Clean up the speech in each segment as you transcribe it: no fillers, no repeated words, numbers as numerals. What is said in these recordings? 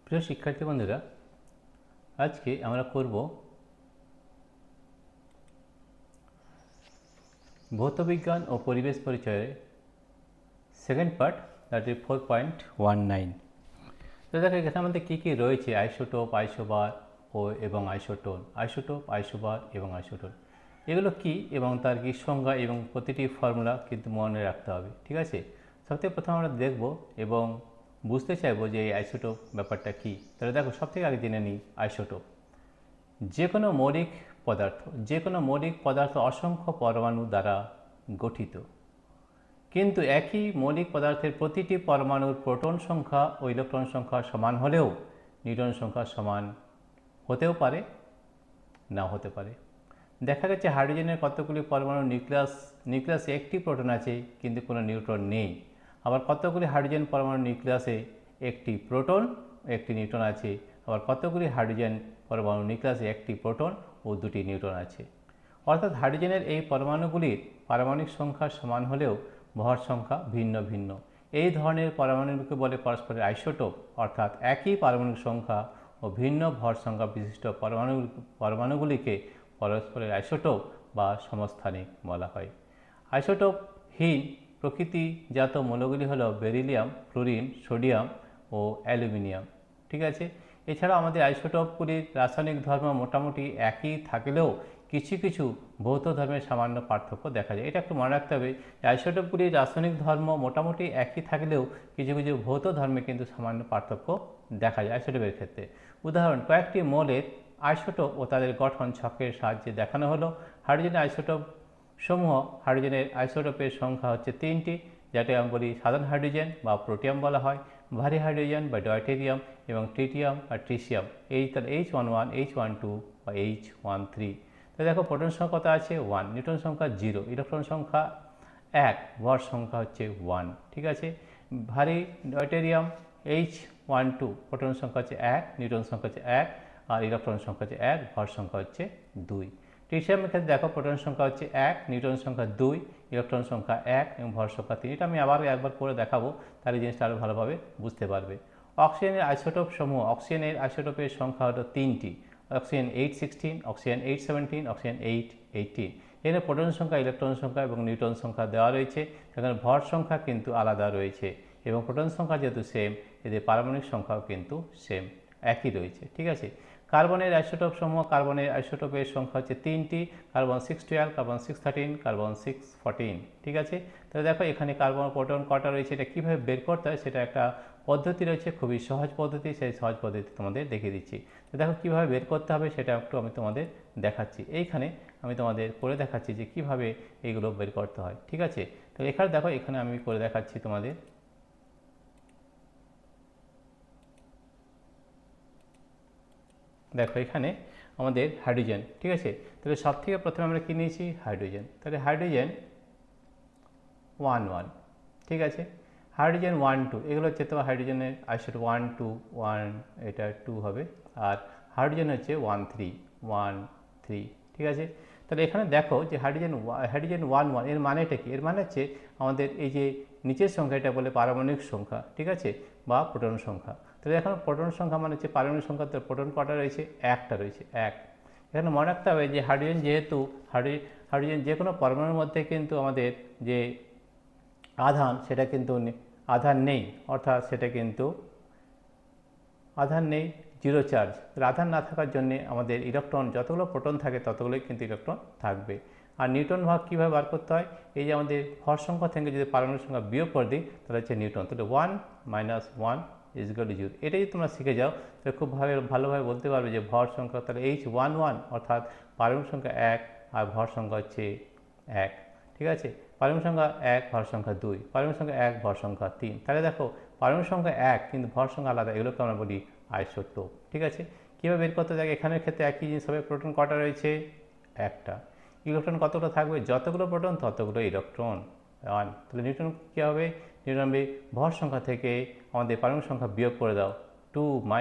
প্রিয় শিক্ষার্থী বন্ধুরা, আজকে আমরা করব ভৌতবিজ্ঞান ও পরিবেশ পরিচয়ের সেকেন্ড পার্ট, দ্যাট ইজ 4.19। তো দেখো এখানে আমাদের কী কী রয়েছে: আইসোটোপ, আইসোবার ও এবং আইসোটোন, আইসোটোপ, আইসোবার এবং আইসোটোন। এগুলো কি এবং তার কি সংজ্ঞা এবং প্রতিটি ফর্মুলা কিন্তু মনে রাখতে হবে, ঠিক আছে। সবথেকে প্রথমে আমরা দেখব এবং বুঝতে চাইবো যে এই আইসোটোপ ব্যাপারটা কী। তাহলে দেখো সবথেকে আগে জেনে নিই আইসোটোপ। যে কোনো মৌলিক পদার্থ অসংখ্য পরমাণু দ্বারা গঠিত, কিন্তু একই মৌলিক পদার্থের প্রতিটি পরমাণুর প্রোটন সংখ্যা ও ইলেকট্রন সংখ্যা সমান হলেও নিউট্রন সংখ্যা সমান হতেও পারে, নাও হতে পারে। দেখা গেছে হাইড্রোজেনের কতগুলি পরমাণু নিউক্লিয়াসে একটি প্রোটন আছে কিন্তু কোনো নিউট্রন নেই। আবার কতগুলি হাইড্রোজেন পরমাণু নিউক্লিয়াসে একটি প্রোটন ও একটি নিউট্রন আছে। আবার কতগুলি হাইড্রোজেন পরমাণু নিউক্লিয়াসে একটি প্রোটন ও দুটি নিউট্রন আছে। অর্থাৎ হাইড্রোজেনের এই পরমাণুগুলির পারমাণবিক সংখ্যা সমান হলেও ভর সংখ্যা ভিন্ন ভিন্ন। এই ধরনের পরমাণুকে বলে পরস্পরের আইসোটোপ, অর্থাৎ একই পারমাণবিক সংখ্যা ও ভিন্ন ভর সংখ্যা বিশিষ্ট পরমাণুগুলিকে পরস্পরের আইসোটোপ বা সমস্থানিক বলা হয়। আইসোটোপহীন প্রকৃতিজাত মৌলগুলি হল বেরিলিয়াম, ফ্লোরিন, সোডিয়াম ও অ্যালুমিনিয়াম, ঠিক আছে। এছাড়া আমাদের আইসোটোপগুলির রাসায়নিক ধর্ম মোটামুটি একই থাকলেও কিছু কিছু ভৌত ধর্মের সামান্য পার্থক্য দেখা যায়। এটা একটু মনে রাখতে হবে যে আইসোটোপগুলির রাসায়নিক ধর্ম মোটামুটি একই থাকলেও কিছু কিছু ভৌত ধর্মে কিন্তু সামান্য পার্থক্য দেখা যায় আইসোটোপের ক্ষেত্রে। উদাহরণ, কয়েকটি মৌলের আইসোটোপ ও তাদের গঠন ছকের সাহায্যে দেখানো হলো। হাইড্রোজেনের আইসোটোপ সমূহ, হাইড্রোজেনের আইসোটোপের সংখ্যা হচ্ছে 3টি, যাতে আমরা বলি সাধারণ হাইড্রোজেন বা প্রোটিয়াম বলা হয়, ভারী হাইড্রোজেন বা ডয়টেরিয়াম এবং ট্রিটিয়াম বা ট্রিসিয়াম। তাহলে H11, H12 বা H13। তো দেখো প্রোটন সংখ্যা কত আছে? 1, নিউট্রন সংখ্যা 0, ইলেকট্রন সংখ্যা 1, ভর সংখ্যা হচ্ছে 1, ঠিক আছে। ভারী ডয়টেরিয়াম H12, প্রোটন সংখ্যা হচ্ছে 1, নিউট্রন সংখ্যা হচ্ছে 1 আর ইলেকট্রন সংখ্যা হচ্ছে 1, ভর সংখ্যা হচ্ছে 2। ট্রিটিয়ামের ক্ষেত্রে দেখো প্রোটন সংখ্যা হচ্ছে 1, নিউট্রন সংখ্যা 2, ইলেকট্রন সংখ্যা 1 এবং ভর সংখ্যা 3। এটা আমি একবার করে দেখাবো, তাহলে জিনিসটা আরও ভালোভাবে বুঝতে পারবে। অক্সিজেনের আইসোটোপ সমূহ, অক্সিজেনের আইসোটোপের সংখ্যা হলো 3টি: অক্সিজেন 816, অক্সিজেন 817, অক্সিজেন 818। এখানে প্রোটন সংখ্যা, ইলেকট্রন সংখ্যা এবং নিউট্রন সংখ্যা দেওয়া রয়েছে, সেখানে ভর সংখ্যা কিন্তু আলাদা রয়েছে এবং প্রোটন সংখ্যা যেহেতু সেম, এদের পারমাণবিক সংখ্যাও কিন্তু সেম, একই রয়েছে, ঠিক আছে। কার্বনের আইসোটোপ সমূহ, কার্বনের আইসোটোপের সংখ্যা হচ্ছে 3টি: কার্বন 612, কার্বন 613, কার্বন 614, ঠিক আছে। তাহলে দেখো এখানে কার্বন প্রোটন কটা রয়েছে, এটা কীভাবে বের করতে হয় সেটা একটা পদ্ধতি রয়েছে, খুবই সহজ পদ্ধতি। সেই সহজ পদ্ধতি তোমাদের দেখিয়ে দিচ্ছি। তো দেখো কীভাবে বের করতে হবে সেটা একটু আমি তোমাদের দেখাচ্ছি। এইখানে আমি তোমাদের করে দেখাচ্ছি যে কীভাবে এইগুলো বের করতে হয়, ঠিক আছে। তো এখানে দেখো, এখানে আমি করে দেখাচ্ছি তোমাদের। দেখো এখানে আমাদের হাইড্রোজেন, ঠিক আছে। তাহলে সব থেকে প্রথমে আমরা কী নিয়েছি? হাইড্রোজেন। তাহলে হাইড্রোজেন 1, ঠিক আছে। হাইড্রোজেন 1, 2, এগুলো হচ্ছে তোমার হাইড্রোজেনের আইসোটোপ 1, 2, 1, এটা 2 হবে। আর হাইড্রোজেন হচ্ছে 1, 3, 1, 3, ঠিক আছে। তাহলে এখানে দেখো যে হাইড্রোজেন 1, 1 এর মানেটা কি? এর মানে হচ্ছে আমাদের এই যে নিচের সংখ্যা, এটা বলে পারমাণবিক সংখ্যা, ঠিক আছে, বা প্রোটন সংখ্যা। তাহলে এখন প্রোটন সংখ্যা মানে হচ্ছে পারমাণবিক সংখ্যা, তো প্রোটন কটা রয়েছে? একটা রয়েছে, 1। এখানে মনে রাখতে হবে যে হাইড্রোজেন যেহেতু হাইড্রোজেন যে কোনো পরমাণুর মধ্যে কিন্তু আমাদের যে আধান, সেটা কিন্তু আধান নেই, অর্থাৎ সেটা কিন্তু আধান নেই, জিরো চার্জ। আধান না থাকার জন্য আমাদের ইলেকট্রন, যতগুলো প্রোটন থাকে ততগুলোই কিন্তু ইলেকট্রন থাকবে। আর নিউটন ভাগ কীভাবে বার করতে হয়? এই যে আমাদের ভর সংখ্যা থেকে যদি পারমাণবিক সংখ্যা বিয়োগ করে দিই তাহলে হচ্ছে নিউটন। তাহলে 1 - 1 = 0। এটাই যদি তোমরা শিখে যাও তাহলে খুব ভালোভাবে বলতে পারবে যে ভর সংখ্যা তাহলে H11, অর্থাৎ পারমাণবিক সংখ্যা 1 আর ভর সংখ্যা হচ্ছে 1, ঠিক আছে। পারমাণবিক সংখ্যা 1, ভর সংখ্যা 2, পারমাণবিক সংখ্যা 1, ভর সংখ্যা 3। তাহলে দেখো পারমাণবিক সংখ্যা 1 কিন্তু ভর সংখ্যা আলাদা, এগুলোকে আমরা বলি আইসোটোপ, ঠিক আছে। কীভাবে বের করতে থাকে? এখানের ক্ষেত্রে একই জিনিস হবে। প্রোটন কটা রয়েছে? একটা। ইলেকট্রন কতগুলো থাকবে? যতগুলো প্রোটন ততগুলো ইলেকট্রন, 1। তাহলে নিউটন কী হবে? নিউটন হবে ভর সংখ্যা থেকে আমাদের পারমাণবিক সংখ্যা বিয়োগ করে দাও, 2 -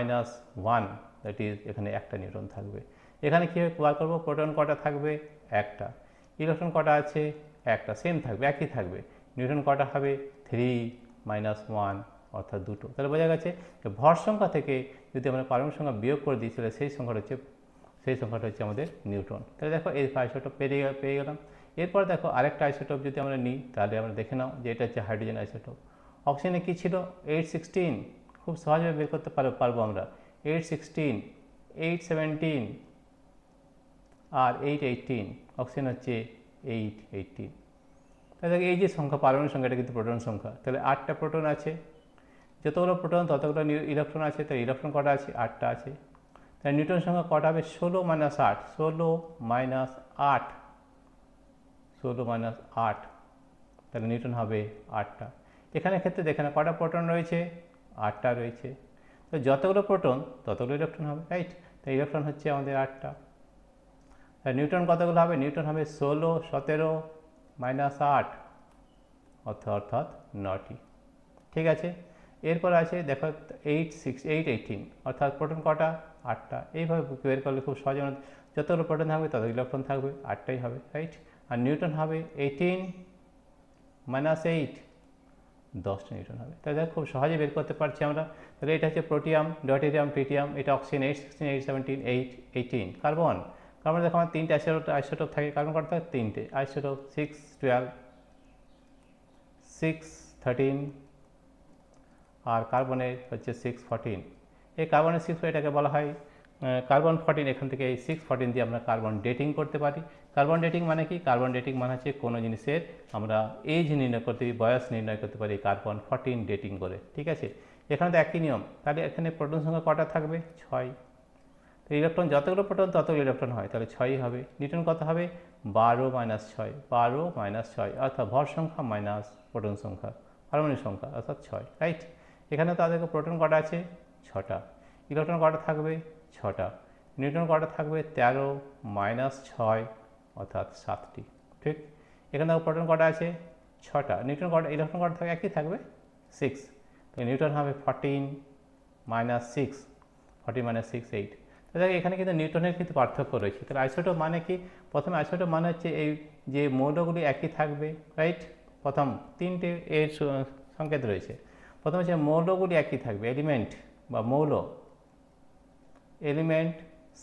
1, দ্যাট ইজ এখানে একটা নিউটন থাকবে। এখানে কীভাবে বার করবো? প্রোটন কটা থাকবে? একটা। ইলেকট্রন কটা আছে? একটা, সেম থাকবে, একই থাকবে। নিউটন কটা হবে? 3 - 1, অর্থাৎ দুটো। তাহলে বোঝা গেছে যে ভর সংখ্যা থেকে যদি আমরা পারমাণবিক সংখ্যা বিয়োগ করে দিই তাহলে সেই সংখ্যাটা হচ্ছে আমাদের নিউটন। তাহলে দেখো এই আইসোটোপ পেয়ে গেলাম। এরপর দেখো আরেকটা আইসোটোপ যদি আমরা নিই তাহলে আমরা দেখে নাও যে এটা হচ্ছে হাইড্রোজেন আইসোটোপ। অক্সিজেনে কী ছিল 816, খুব সহজভাবে বের করতে পারবো আমরা 816, 817 আর 818, অক্সিজেন হচ্ছে 818। তাহলে দেখো এই যে সংখ্যা পারমাণবিক সংখ্যা এটা কিন্তু প্রোটন সংখ্যা। তাহলে 8টা প্রোটন আছে, যতগুলো প্রোটন ততগুলো ইলেকট্রন আছে, তাই ইলেকট্রন কটা আছে 8টা আছে। তাহলে নিউটন সংখ্যা কটা হবে 16 - 8, 16 - 8, 16 - 8, তাহলে নিউটন হবে 8টা। এখানে ক্ষেত্রে দেখে না কটা প্রোটন রয়েছে 8টা রয়েছে, তো যতগুলো প্রোটন ততগুলো ইলেকট্রন হবে, রাইট। তাই ইলেকট্রন হচ্ছে আমাদের 8টা। তাহলে নিউটন কতগুলো হবে, নিউটন হবে 16, 17 - 8 অর্থাৎ 9টি। ঠিক আছে, এরপর আছে দেখো 8, 6, 8, 18 অর্থাৎ প্রোটন কটা 8টা। এইভাবে বের করলে খুব সহজে যতগুলো প্রোটন থাকবে তত ইলেকট্রন থাকবে, 8টাই হবে, রাইট। আর নিউটন হবে 18 - 8, 10টা নিউটন হবে। তাহলে খুব সহজে বের করতে পারছি আমরা। তাহলে এটা হচ্ছে প্রোটিয়াম, ডয়টেরিয়াম, ট্রিটিয়াম, এটা অক্সিজেন 816, 817, 818। কার্বন দেখো আমার 3টে আইসোটোপ থাকে। কার্বন কটা থাকে 3টে আইসোটোপ, 6, 12, 6, 13 আর কার্বনের হচ্ছে 6, 14। এই কার্বনের 6 এটাকে বলা হয় কার্বন 14। এখান থেকে এই 6, 14 দিয়ে আমরা কার্বন ডেটিং করতে পারি। কার্বন ডেটিং মানে কি, কার্বন ডেটিং মানে হচ্ছে কোনো জিনিসের আমরা এজ নির্ণয় করতে পারি, বয়স নির্ণয় করতে পারি কার্বন 14 ডেটিং করে। ঠিক আছে, এখানে তো একই নিয়ম। তাহলে এখানে প্রোটন সংখ্যা কটা থাকবে 6। তো ইলেকট্রন যতগুলো প্রোটন ততগুলো ইলেকট্রন হয়, তাহলে 6ই হবে। নিউটন কত হবে 12 - 6, 12 - 6 অর্থাৎ ভর সংখ্যা মাইনাস প্রোটন সংখ্যা, পারমাণবিক সংখ্যা অর্থাৎ 6, রাইট। এখানে তাদেরকে প্রোটন কটা আছে 6টা, ইলেকট্রন কটা থাকবে 6টা, নিউটন কটা থাকবে 13 - 6 অর্থাৎ 7টি। ঠিক, এখানে দেখো প্রোটন কটা আছে 6টা, নিউটন কটা, ইলেকট্রন কটা থাকবে একই থাকবে 6, তো নিউটন হবে 14 - 6, 14 - 6, 8। তাহলে এখানে কিন্তু নিউটনের কিন্তু পার্থক্য রয়েছে। তাহলে আইসোটোপ মানে কি, প্রথমে আইসোটোপ মানে হচ্ছে এই যে মৌলগুলি একই থাকবে, রাইট। প্রথম 3টে এর সংকেত রয়েছে। প্রথমে হচ্ছে মৌলগুলি একই থাকবে, এলিমেন্ট বা মৌল, এলিমেন্ট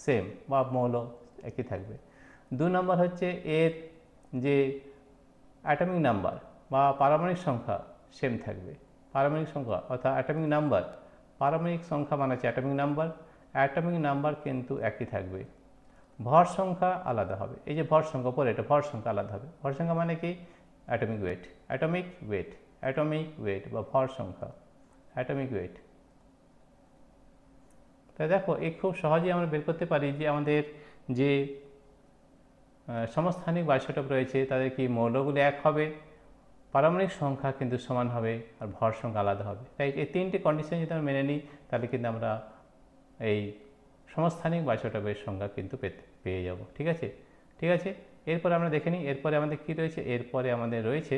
সেম বা মৌল একই থাকবে। 2 নম্বর হচ্ছে এর যে অ্যাটমিক নাম্বার বা পারমাণবিক সংখ্যা সেম থাকবে। পারমাণবিক সংখ্যা অর্থাৎ অ্যাটমিক নাম্বার, পারমাণবিক সংখ্যা মানে হচ্ছে অ্যাটমিক নাম্বার, অ্যাটমিক নাম্বার কিন্তু একই থাকবে। ভর সংখ্যা আলাদা হবে, এই যে ভর সংখ্যা পরে এটা ভর সংখ্যা আলাদা হবে। ভর সংখ্যা মানে কি atomic weight, atomic weight, atomic weight বা ভর সংখ্যা, অ্যাটমিক ওয়েট। তাই দেখো এই খুব সহজেই আমরা বের করতে পারি যে আমাদের যে সমস্থানিক আইসোটোপ রয়েছে তাদের কি মৌলগুলি এক হবে, পারমাণবিক সংখ্যা কিন্তু সমান হবে, আর ভর সংখ্যা আলাদা হবে। তাই এই 3টে কন্ডিশন যদি আমরা মেনে নিই তাহলে কিন্তু আমরা এই সমস্থানিক আইসোটোপের সংখ্যা কিন্তু পেয়ে যাব। ঠিক আছে, ঠিক আছে। এরপরে আমরা দেখে নিই এরপরে আমাদের কি রয়েছে। এরপরে আমাদের রয়েছে,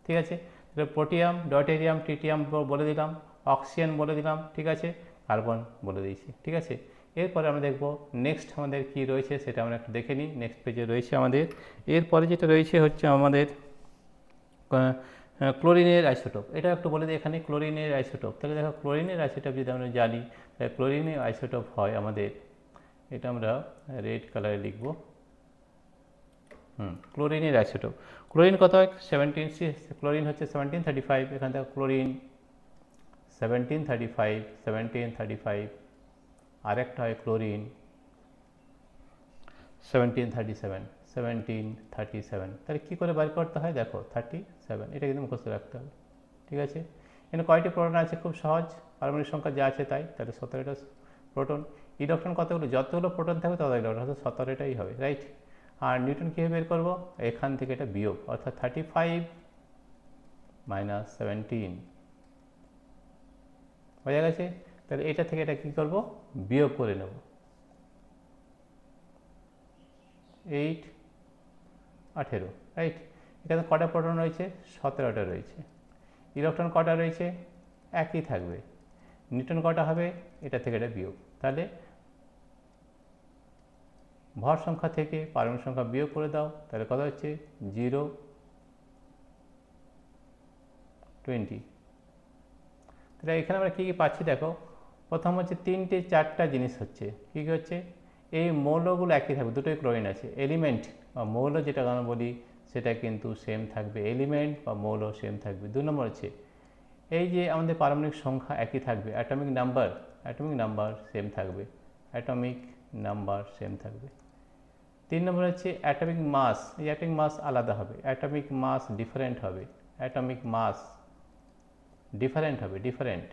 ঠিক আছে, প্রোটিয়াম, ডয়টেরিয়াম, ট্রিটিয়াম বলে দিলাম, অক্সিজেন বলে দিলাম, ঠিক আছে, কার্বন বলে দিয়েছি। ঠিক আছে, এরপরে আমরা দেখব নেক্সট আমাদের কি রয়েছে সেটা আমরা একটু দেখে নিই। নেক্সট পেজে রয়েছে আমাদের, এরপরে যেটা রয়েছে হচ্ছে আমাদের ক্লোরিনের আইসোটোপ। এটা একটু বলে দিই এখানে ক্লোরিনের আইসোটোপ। তাহলে দেখো ক্লোরিনের আইসোটোপ যদি আমরা জানি, তাহলে ক্লোরিনের আইসোটোপ হয় আমাদের, এটা আমরা রেড কালারে লিখব, ক্লোরিনের আইসোটোপ। ক্লোরিন কত হয় 17, ক্লোরিন হচ্ছে 1735। এখান থেকে ক্লোরিন 1735, 1735, আরেকটা হয় ক্লোরিন 1737, 1737। তাহলে কী করে বার করতে হয় দেখো 37, এটা কিন্তু মুখস্থ রাখতে হবে। ঠিক আছে, এখানে কয়টি প্রোটন আছে খুব সহজ, পারমাণবিক সংখ্যা যা আছে তাই, তাহলে 17টা প্রোটন। ইলেকট্রন কতগুলো, যতগুলো প্রোটন থাকবে তত ইলেকট্রন, অর্থাৎ 17টাই হবে, রাইট। আর নিউটন কীভাবে বের করবো, এখান থেকে এটা বিয়োগ, অর্থাৎ 35 - 17 বোঝা গেছে। তাহলে এটা থেকে এটা কী করবো, বিয়োগ করে নেব, 8, 18, রাইট। এখানে কটা প্রোটন রয়েছে 17টা রয়েছে। ইলেকট্রন কটা রয়েছে একই থাকবে। নিউটন কটা হবে, এটা থেকে এটা বিয়োগ, তাহলে ভর সংখ্যা থেকে পারমাণবিক সংখ্যা বিয়োগ করে দাও, তাহলে কত হচ্ছে 0, 20। তাহলে এখানে আমরা কী কী পাচ্ছি দেখো, প্রথম হচ্ছে 3টে 4টা জিনিস হচ্ছে, কী কী হচ্ছে, এই মৌলগুলো একই থাকবে, দুটোই ক্লোরিন আছে, এলিমেন্ট বা মৌল যেটা আমরা বলি সেটা কিন্তু সেম থাকবে, এলিমেন্ট বা মৌল সেম থাকবে। 2 নম্বর হচ্ছে এই যে আমাদের পারমাণবিক সংখ্যা একই থাকবে, অ্যাটমিক নাম্বার সেম থাকবে, অ্যাটমিক নাম্বার সেম থাকবে। 3 নম্বর হচ্ছে অ্যাটমিক মাস, এই অ্যাটমিক মাস আলাদা হবে, অ্যাটমিক মাস ডিফারেন্ট হবে, অ্যাটমিক মাস ডিফারেন্ট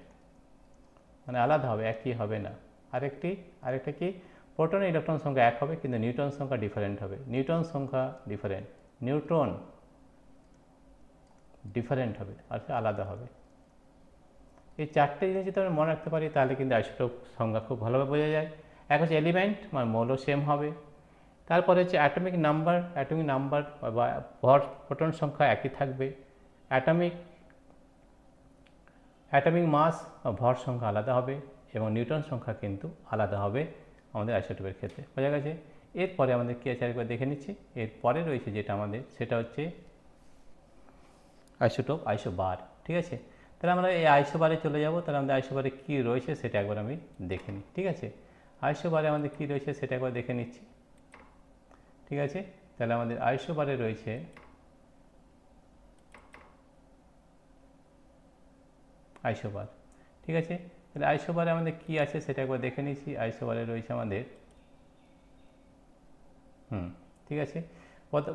মানে আলাদা হবে, একই হবে না। আরেকটা কি, প্রোটন ইলেকট্রন সংখ্যা এক হবে কিন্তু নিউট্রন সংখ্যা ডিফারেন্ট হবে, নিউট্রন ডিফারেন্ট হবে, আর আলাদা হবে। এই 4টে জিনিস যদি আমরা মনে রাখতে পারি তাহলে কিন্তু আইসোটোপ সংখ্যা খুব ভালোভাবে বোঝা যায়। এক হচ্ছে এলিমেন্ট মানে মৌল সেম হবে, তারপরে হচ্ছে অ্যাটমিক নাম্বার বা ভর প্রোটন সংখ্যা একই থাকবে, অ্যাটমিক মাস বা ভর সংখ্যা আলাদা হবে এবং নিউট্রন সংখ্যা কিন্তু আলাদা হবে আমাদের আইসোটোপের ক্ষেত্রে, বোঝা গেছে। এরপরে আমাদের কী আছে আরেকবার দেখে নিচ্ছি, এরপরে রয়েছে যেটা আমাদের সেটা হচ্ছে আইসোবার, ঠিক আছে। তাহলে আমরা এই আইসোবারে চলে যাব, তাহলে আমাদের আইসোবারে কী রয়েছে সেটা একবার আমি দেখে নিই, ঠিক আছে। আইসোবারে আমাদের কী রয়েছে সেটা একবার দেখে নিচ্ছি, ঠিক আছে। তাহলে আমাদের আইসোবারে রয়েছে আইসোবার, ঠিক আছে। তাহলে আইসোবারে আমাদের কী আছে সেটা একবার দেখে নিচ্ছি। আইসোবারে রয়েছে আমাদের ঠিক আছে,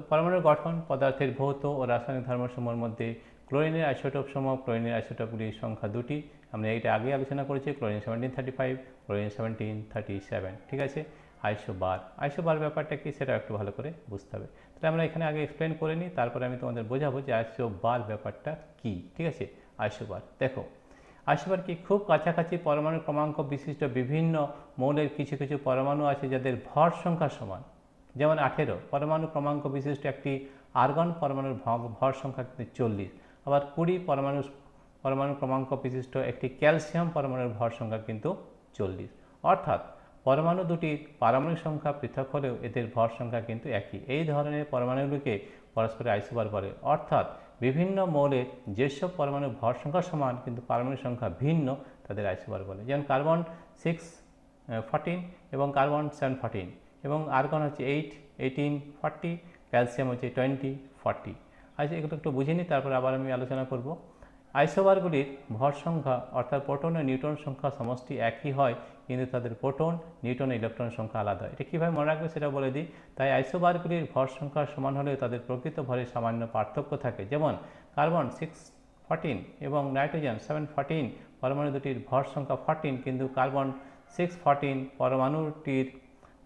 পরমাণুর গঠন, পদার্থের ভৌত ও রাসায়নিক ধর্মসমূহের মধ্যে ক্লোরিনের আইসোটোপ সমূহ, ক্লোরিনের আইসোটোপগুলির সংখ্যা 2টি, আমরা এইটা আগে আলোচনা করেছি, ক্লোরিন 1735, ক্লোরিন 1737, ঠিক আছে। আইসোবার ব্যাপারটা কি সেটা একটু ভালো করে বুঝতে হবে। তাহলে আমরা এখানে আগে এক্সপ্লেন করে নিই, তারপরে আমি তোমাদের বোঝাবো যে আইসোবার ব্যাপারটা কি, ঠিক আছে। আইসোবার দেখো, আইসোবার কি, খুব কাছাকাছি পরমাণু ক্রমাঙ্ক বিশিষ্ট বিভিন্ন মৌলের কিছু কিছু পরমাণু আছে যাদের ভর সংখ্যা সমান, যেমন 18 পরমাণু ক্রমাঙ্ক বিশিষ্ট একটি আর্গন পরমাণুর ভর সংখ্যা কিন্তু 40, আবার 20 পরমাণু ক্রমাঙ্ক বিশিষ্ট একটি ক্যালসিয়াম পরমাণুর ভর সংখ্যা কিন্তু 40। অর্থাৎ পরমাণু দুটির পারমাণবিক সংখ্যা পৃথক হলেও এদের ভর সংখ্যা কিন্তু একই। এই ধরনের পরমাণুগুলিকে পরস্পরের আইসোবার বলে। অর্থাৎ বিভিন্ন মৌলের যেসব পরমাণুর ভর সংখ্যা সমান কিন্তু পারমাণবিক সংখ্যা ভিন্ন তাদের আইসোবার বলে, যেমন কার্বন 614 এবং কার্বন 714 এবং আর্গন হচ্ছে 8, 18, 40, ক্যালসিয়াম হচ্ছে 20, 40। আচ্ছা, এগুলো একটু বুঝে নিই, তারপর আবার আমি আলোচনা করব। আইসোবারগুলির ভর সংখ্যা অর্থাৎ প্রোটন ও নিউট্রন সংখ্যা সমষ্টি একই হয় কিন্তু তাদের প্রোটন, নিউট্রন, ইলেকট্রন সংখ্যা আলাদা হয়। এটা কীভাবে মনে রাখবে সেটা বলে দিই। তাই আইসোবারগুলির ভর সংখ্যা সমান হলেও তাদের প্রকৃত ভরে সামান্য পার্থক্য থাকে, যেমন কার্বন 614 এবং নাইট্রোজেন 714 পরমাণু দুটির ভর সংখ্যা 14 কিন্তু কার্বন 614 পরমাণুটির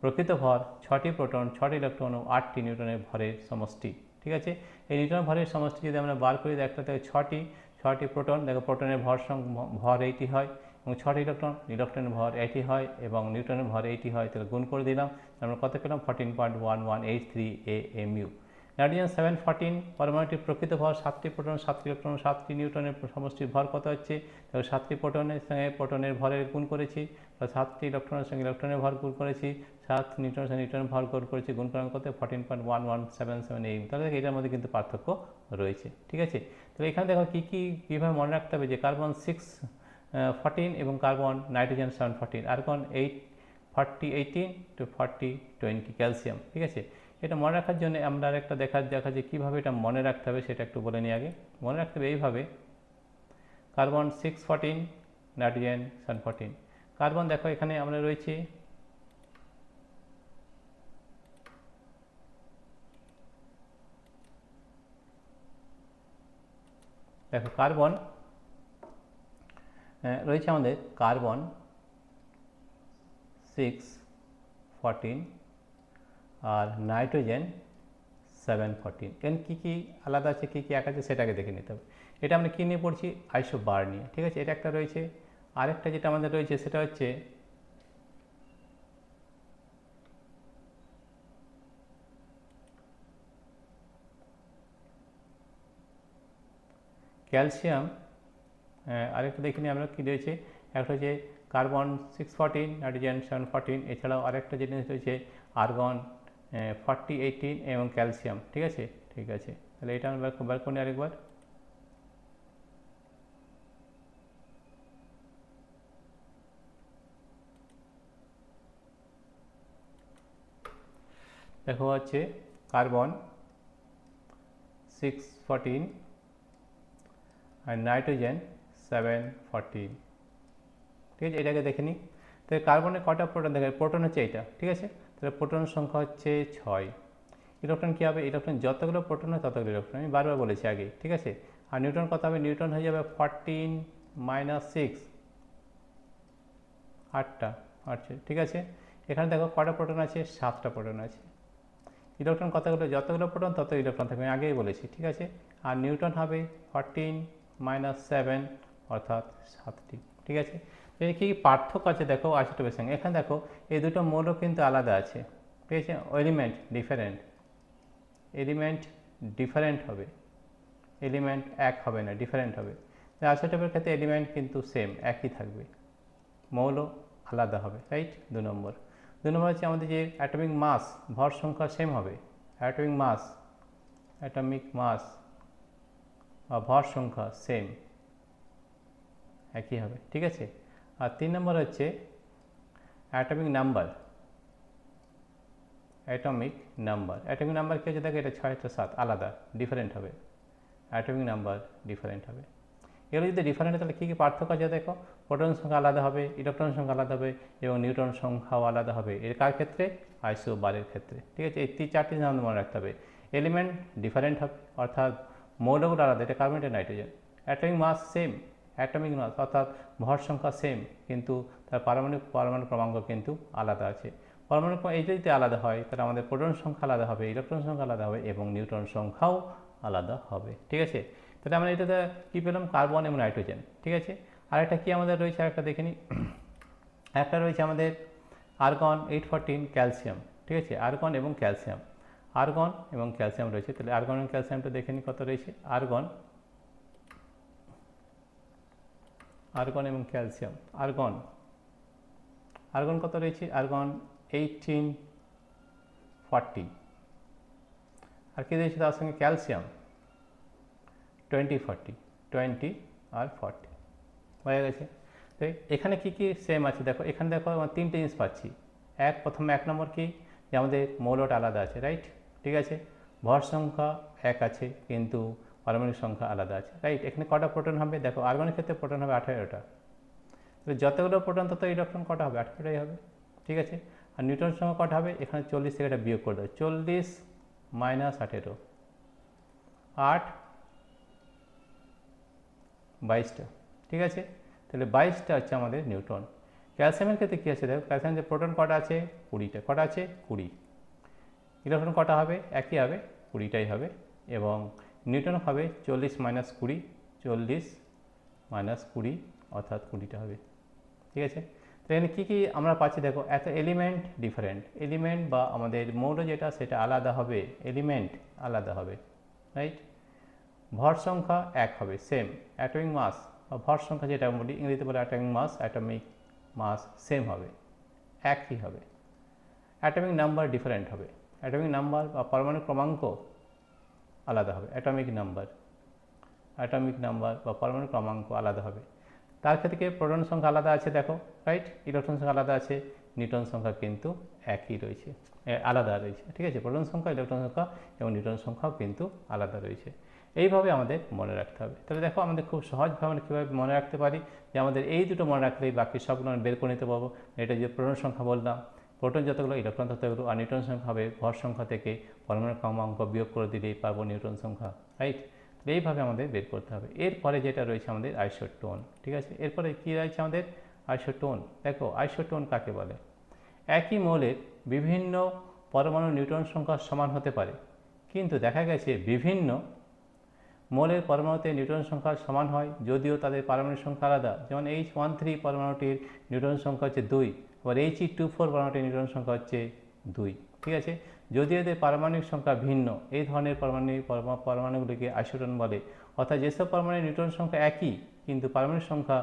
প্রকৃত ভর 6টি প্রোটন, 6টি ইলেকট্রন ও 8টি নিউট্রনের ভরের সমষ্টি, ঠিক আছে। এই নিউট্রন ভরের সমষ্টি যদি আমরা বার করি, একটা থেকে 6টি প্রোটন, দেখো প্রোটনের ভর 80 হয় এবং 6টি ইলেকট্রনের ভর 80 হয় এবং নিউট্রনের ভর 80 হয়, তাহলে গুণ করে দিলাম, আমরা কত পেলাম 14.1183 AMU। নাইট্রোজেন 714 পরমাণুটির প্রকৃত ভর 7টি প্রোটন, 7টি ইলেকট্রন, 7টি নিউট্রনের সমষ্টির ভর কত হচ্ছে, তাহলে 7টি প্রোটনের সঙ্গে প্রোটনের ভরের গুণ করেছি, 7টি ইলেকট্রনের সঙ্গে ইলেকট্রনের ভর গুণ করেছি, 7 নিউট্রনের সঙ্গে নিউট্রনের ভর গুণ করেছি, গুণ করার কত 14.1177 AMU। তাহলে এটার মধ্যে কিন্তু পার্থক্য রয়েছে, ঠিক আছে। তাহলে এখানে দেখো কীভাবে মনে রাখতে হবে যে কার্বন 614 এবং carbon, nitrogen 714, argon 18 to 20 calcium, ঠিক আছে। এটা মনে রাখার জন্য আমরা আরেকটা দেখা যে কীভাবে এটা মনে রাখতে হবে সেটা একটু বলে নিই আগে। মনে রাখতে হবে এইভাবে, কার্বন 614, নাইট্রোজেন 714, কার্বন দেখো এখানে আমরা রয়েছি দেখো কার্বন রয়েছে আমাদের কার্বন 614 আর নাইট্রোজেন 714। এখানে কী আলাদা আছে, কী এক আছে সেটাকে দেখে নিতে হবে। এটা আমরা কী নিয়ে পড়ছি, আইসোবার নিয়ে, ঠিক আছে। এটা একটা রয়েছে, আরেকটা যেটা আমাদের রয়েছে সেটা হচ্ছে ক্যালসিয়াম। আরেকটা দেখিনি আমরা কী রয়েছে, একটা হচ্ছে কার্বন 614, নাইট্রোজেন 714, এছাড়াও আরেকটা জিনিস রয়েছে আর্গন 40, 18 এবং ক্যালসিয়াম, ঠিক আছে। তাহলে এটা আমরা বার করি আরেকবার। দেখো হচ্ছে কার্বন 614 আর নাইট্রোজেন 714। ঠিক আছে, এটাকে দেখে নিই। তাহলে কার্বনের কটা প্রোটন দেখে, প্রোটন হচ্ছে এইটা, ঠিক আছে। তাহলে প্রোটন সংখ্যা হচ্ছে 6। ইলেকট্রন কী হবে, ইলেকট্রন যতগুলো প্রোটন হয় ততগুলো ইলেকট্রন, আমি বারবার বলেছি আগে, ঠিক আছে। আর নিউট্রন কত হবে, নিউট্রন হয়ে যাবে 14 - 6, 8টা, আচ্ছা ঠিক আছে। এখানে দেখো কটা প্রোটন আছে, 7টা প্রোটন আছে। ইলেকট্রন কতগুলো, যতগুলো প্রোটন তত ইলেকট্রন থাকবে, আমি আগেই বলেছি, ঠিক আছে। আর নিউটন হবে 14 - 7 অর্থাৎ 7টি, ঠিক আছে। এই কী পার্থক্য আছে দেখো আইসোটোপের সঙ্গে, এখানে দেখো এই দুটো মৌলও কিন্তু আলাদা আছে, ঠিক আছে। এলিমেন্ট ডিফারেন্ট, এলিমেন্ট ডিফারেন্ট হবে, এলিমেন্ট এক হবে না, ডিফারেন্ট হবে। আইসোটোপের ক্ষেত্রে এলিমেন্ট কিন্তু সেম, একই থাকবে, মৌল আলাদা হবে, রাইট। 2 নম্বর হচ্ছে আমাদের যে অ্যাটমিক মাস, ভর সংখ্যা সেম হবে, অ্যাটমিক মাস বা ভর সংখ্যা সেম, একই হবে, ঠিক আছে। আর 3 নম্বর হচ্ছে অ্যাটমিক নাম্বার, অ্যাটমিক নাম্বার কি হচ্ছে দেখো, এটা 6 এটা 7 আলাদা, ডিফারেন্ট হবে, অ্যাটমিক নাম্বার ডিফারেন্ট হবে। এগুলো যদি ডিফারেন্ট হয় তাহলে কী কী পার্থক্য আছে দেখো, প্রোটন সংখ্যা আলাদা হবে, ইলেকট্রন সংখ্যা আলাদা হবে এবং নিউট্রন সংখ্যাও আলাদা হবে। এর কার ক্ষেত্রে, আইসোবারের ক্ষেত্রে, ঠিক আছে। এই 4টি নাম মনে রাখতে হবে। এলিমেন্ট ডিফারেন্ট হবে অর্থাৎ মৌলগুলো আলাদা, এটা কার্বন, এটা nitrogen. Atomic mass same, atomic mass অর্থাৎ ভর সংখ্যা সেম, কিন্তু তার পরমাণু ক্রমাঙ্ক কিন্তু আলাদা আছে। পরমাণু এই যদি আলাদা হয় তাহলে আমাদের প্রোটন সংখ্যা আলাদা হবে, ইলেকট্রন সংখ্যা আলাদা হবে এবং নিউট্রন সংখ্যাও আলাদা হবে, ঠিক আছে। তাহলে আমরা এটাতে কী পেলাম, কার্বন এবং নাইট্রোজেন, ঠিক আছে। আরেকটা কি আমাদের রয়েছে, আরেকটা দেখে নিই। একটা রয়েছে আমাদের আর্গন 814, ক্যালসিয়াম, ঠিক আছে। আর্গন এবং ক্যালসিয়াম রয়েছে। তাহলে আর্গন এবং ক্যালসিয়ামটা দেখে নিই কত রয়েছে। আর্গন এবং ক্যালসিয়াম, আর্গন কত রয়েছে, আর্গন 1840। আর কি রয়েছে তার সঙ্গে, ক্যালসিয়াম 2040, 20 আর 40 হয়ে গেছে। তো এখানে কী কী সেম আছে দেখো, এখানে দেখো আমরা 3টে জিনিস পাচ্ছি। প্রথমে 1 নম্বর কি, যে আমাদের মৌলটা আলাদা আছে, রাইট, ঠিক আছে। ভর সংখ্যা এক আছে কিন্তু পারমাণবিক সংখ্যা আলাদা আছে, রাইট। এখানে কটা প্রোটন হবে দেখো, আর্গনের ক্ষেত্রে প্রোটন হবে 18টা। তাহলে যতগুলো প্রোটন তত ইলেকট্রন কটা হবে, 18টাই হবে, ঠিক আছে। আর নিউট্রন সংখ্যা কটা হবে, এখানে 40 থেকে এটা বিয়োগ করে দেবে, 40 - 18, 8 22টা, ঠিক আছে। তাহলে 22টা হচ্ছে আমাদের নিউট্রন। ক্যালসিয়ামের ক্ষেত্রে কী আছে দেখো, ক্যালসিয়াম যে প্রোটন কটা আছে, 20টা, কটা আছে 20। ইলেকট্রন কটা হবে, একই হবে, 20টাই হবে এবং নিউট্রন হবে 40 - 20, 40 - 20 অর্থাৎ 20টা হবে, ঠিক আছে। তো এখানে কী কী আমরা পাচ্ছি দেখো, এত এলিমেন্ট ডিফারেন্ট, এলিমেন্ট বা আমাদের মৌল যেটা সেটা আলাদা হবে, এলিমেন্ট আলাদা হবে, রাইট। ভর সংখ্যা এক হবে, সেম। অ্যাটমিক মাস বা ভর সংখ্যা যেটা বলি, ইংরেজিতে বলে অ্যাটমিক মাস সেম হবে, একই হবে। অ্যাটমিক নাম্বার ডিফারেন্ট হবে, অ্যাটমিক নাম্বার বা পরমাণু ক্রমাঙ্ক আলাদা হবে, অ্যাটমিক নাম্বার বা পরমাণু ক্রমাঙ্ক আলাদা হবে। তার ক্ষেত্রে প্রোটন সংখ্যা আলাদা আছে দেখো, রাইট। ইলেকট্রন সংখ্যা আলাদা আছে, নিউট্রন সংখ্যা কিন্তু একই রয়েছে, আলাদা রয়েছে, ঠিক আছে। প্রোটন সংখ্যা, ইলেকট্রন সংখ্যা এবং নিউট্রন সংখ্যাও কিন্তু আলাদা রয়েছে। এইভাবে আমাদের মনে রাখতে হবে। তাহলে দেখো আমাদের খুব সহজভাবে আমরা কীভাবে মনে রাখতে পারি, যে আমাদের এই দুটো মনে রাখলেই বাকি সবগুলো আমরা বের করে নিতে পারবো। এটা যে প্রোটন সংখ্যা বললাম, প্রোটন যতগুলো, ইলেকট্রন ততগুলো, আর নিউট্রন সংখ্যা হবে ভর সংখ্যা থেকে পরমাণু ক্রমাঙ্ক বিয়োগ করে দিলেই পারবো নিউট্রন সংখ্যা, রাইট। এইভাবে আমাদের বের করতে হবে। এরপরে যেটা রয়েছে আমাদের আইসোটোন, ঠিক আছে। এরপরে কী রয়েছে আমাদের, আইসোটোন। দেখো আইসোটোন কাকে বলে, একই মৌলের বিভিন্ন পরমাণু নিউট্রন সংখ্যা সমান হতে পারে, কিন্তু দেখা গেছে বিভিন্ন মৌলের পরমাণুতে নিউট্রন সংখ্যা সমান হয় যদিও তাদের পারমাণবিক সংখ্যা আলাদা। যেমন H13 পরমাণুটির নিউট্রন সংখ্যা হচ্ছে 2, আবার He24 পরমাণুটির নিউট্রন সংখ্যা হচ্ছে 2, ঠিক আছে। যদিও এদের পারমাণবিক সংখ্যা ভিন্ন, এই ধরনের পরমাণুগুলিকে আইসোটোন বলে। অর্থাৎ যেসব পরমাণুর নিউট্রন সংখ্যা একই কিন্তু পারমাণবিক সংখ্যা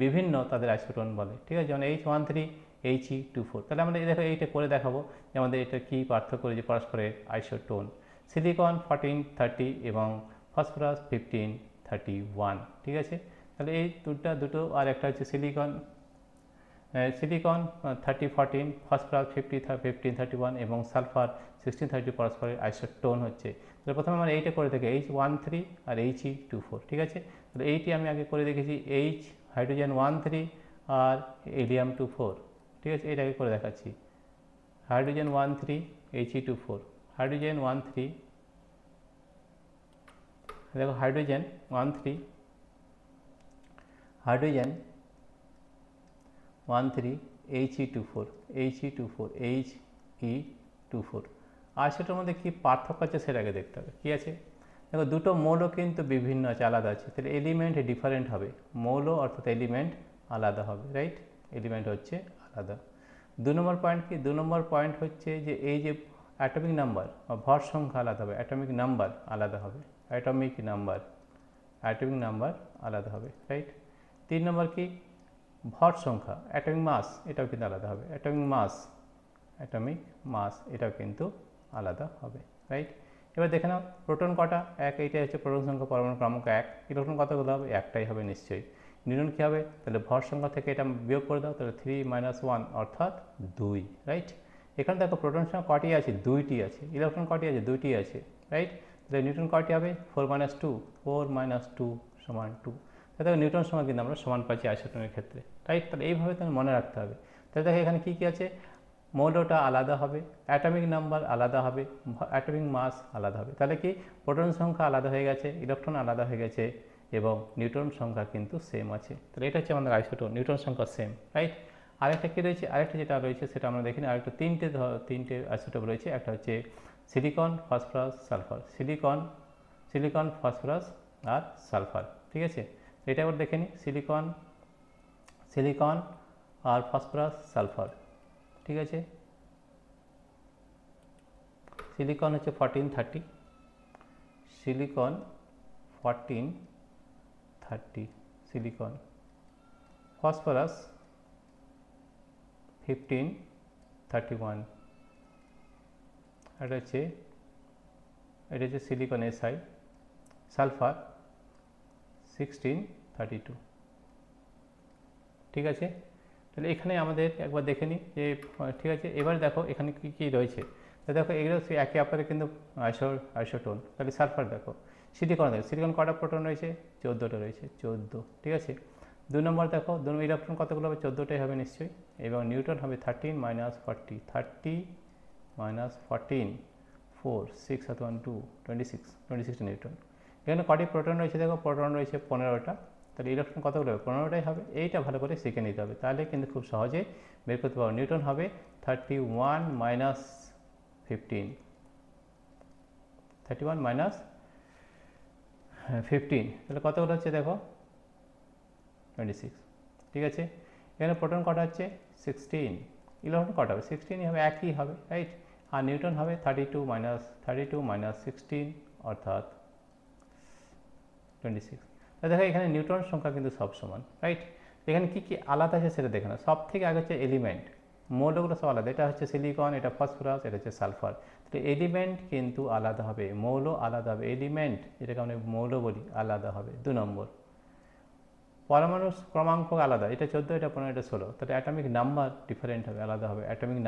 বিভিন্ন তাদের আইসোটোন বলে, ঠিক আছে। যেমন H13, He24। তাহলে আমরা দেখো এইটা করে দেখাবো যে আমাদের এটা কী পার্থক্য রয়েছে পরস্পরের আইসোটোন। সিলিকন 1430 এবং ফসফরাস 1531, ঠিক আছে। তাহলে এই দুটো আর একটা হচ্ছে সিলিকন সিলিকন 30-14, ফসফরাস 15-31 এবং সালফার 16-32 পরস্পরের আইসোটোন হচ্ছে। তাহলে প্রথমে আমরা এইটা করে থাকি H13 আর He24, ঠিক আছে। তাহলে এইটি আমি আগে করে দেখেছি H হাইড্রোজেন 13 আর হিলিয়াম 24, ঠিক আছে। এইটাকে করে দেখাচ্ছি হাইড্রোজেন 13 He24, হাইড্রোজেন 13, দেখো হাইড্রোজেন 13 He24, He24 আর সেটার মধ্যে কী পার্থক্য আছে সেটাকে দেখতে হবে। কী আছে দেখো, দুটো মৌলও কিন্তু বিভিন্ন আছে, আলাদা আছে, তাহলে এলিমেন্ট ডিফারেন্ট হবে, মৌল অর্থাৎ এলিমেন্ট আলাদা হবে, রাইট। এলিমেন্ট হচ্ছে আলাদা। 2 নম্বর পয়েন্ট কি, 2 নম্বর পয়েন্ট হচ্ছে যে এই যে অ্যাটমিক নাম্বার বা ভর সংখ্যা আলাদা হবে, অ্যাটমিক নাম্বার আলাদা হবে, অ্যাটমিক নাম্বার আলাদা হবে, রাইট। 3 নম্বর কি, ভর সংখ্যা, অ্যাটমিক মাস, এটাও কিন্তু আলাদা হবে, অ্যাটমিক মাস এটাও কিন্তু আলাদা হবে, রাইট। এবার দেখে নাও প্রোটন কটা, এক, এইটাই হচ্ছে প্রোটন সংখ্যা, পরমাণু ক্রমাঙ্ক 1, ইলেকট্রন কতগুলো হবে, একটাই হবে নিশ্চয়ই। নিউট্রন কী হবে, তাহলে ভর সংখ্যা থেকে এটা বিয়োগ করে দাও, তাহলে 3 - 1 অর্থাৎ 2, রাইট। এখানে দেখো প্রোটন সংখ্যা কটি আছে, 2টি আছে, ইলেকট্রন কটি আছে, 2টি আছে, রাইট। তাহলে নিউট্রন কটি হবে, 4 - 2 = 2। তাহলে দেখো নিউট্রন সংখ্যা কিন্তু আমরা সমান পাচ্ছি আইসোটোনের ক্ষেত্রে, রাইট। তাহলে এইভাবে তোমার মনে রাখতে হবে। তাহলে দেখো এখানে কী কী আছে, মৌলটা আলাদা হবে, অ্যাটমিক নাম্বার আলাদা হবে, অ্যাটমিক মাস আলাদা হবে। তাহলে কি প্রোটন সংখ্যা আলাদা হয়ে গেছে, ইলেকট্রন আলাদা হয়ে গেছে এবং নিউট্রন সংখ্যা কিন্তু সেম আছে। তাহলে এটা হচ্ছে আমাদের আইসোটোন, নিউট্রন সংখ্যা সেম, রাইট। আরেকটা কী রয়েছে, আরেকটা যেটা রয়েছে সেটা আমরা দেখিনি, আরেকটা তিনটে আইসোটোপ রয়েছে। একটা হচ্ছে silicon, phosphorus, sulphur, silicon phosphorus আর সালফার, ঠিক আছে। এটা এবার দেখে নিই, সিলিকন আর ফসফরাস, সালফার, ঠিক আছে। সিলিকন হচ্ছে 1430, সিলিকন 1430, সিলিকন, ফসফরাস 1531, এটা হচ্ছে সিলিকন SI, সালফার 1632, ঠিক আছে। তাহলে এখানে আমাদের একবার দেখে নিই যে ঠিক আছে। এবার দেখো এখানে কী কী রয়েছে, দেখো এগুলো একে অপরের কিন্তু আইসোটোন। তাহলে সালফার দেখো, সিলিকন কটা প্রোটন রয়েছে, 14টা রয়েছে, 14, ঠিক আছে। 2 নম্বর দেখো, 2 ইলেকট্রন কতগুলো হবে, 14টাই হবে নিশ্চয়ই, এবং নিউট্রন হবে 13 - 40, 30 - 14, 4, 6 + 1 2, 26টা নিউট্রন। এখানে কটি প্রোটন রয়েছে, দেখো প্রোটন রয়েছে 15টা, তাহলে ইলেকট্রন কতগুলো হবে, 15টাই হবে। এইটা ভালো করে শিখে নিতে হবে, তাহলে কিন্তু খুব সহজে বের করতে পারবো। নিউটন হবে 31 - 15, 31 - 15, তাহলে কতগুলো হচ্ছে দেখো 26, ঠিক আছে। এখানে প্রোটন কটা হচ্ছে 16, ইলেকট্রন কটা হবে 16ই হবে, একই হবে, রাইট। আর নিউটন হবে 32 - 16 অর্থাৎ 26। দেখো এখানে নিউট্রন সংখ্যা কিন্তু সব সমান, রাইট। এখানে কী কী আলাদা আছে সেটা দেখে না। সব থেকে আগে হচ্ছে এলিমেন্ট, মৌলগুলো সব আলাদা, এটা হচ্ছে সিলিকন, এটা ফসফরাস, এটা হচ্ছে সালফার। তো এলিমেন্ট কিন্তু আলাদা হবে, মৌল আলাদা হবে, এলিমেন্ট যেটাকে আমরা মৌল বলি আলাদা হবে। 2 নম্বর, পরমাণু ক্রমাঙ্ক আলাদা, এটা 14, এটা 15, এটা 16, তাহলে অ্যাটমিক নাম্বার ডিফারেন্ট হবে, আলাদা হবে। অ্যাটমিক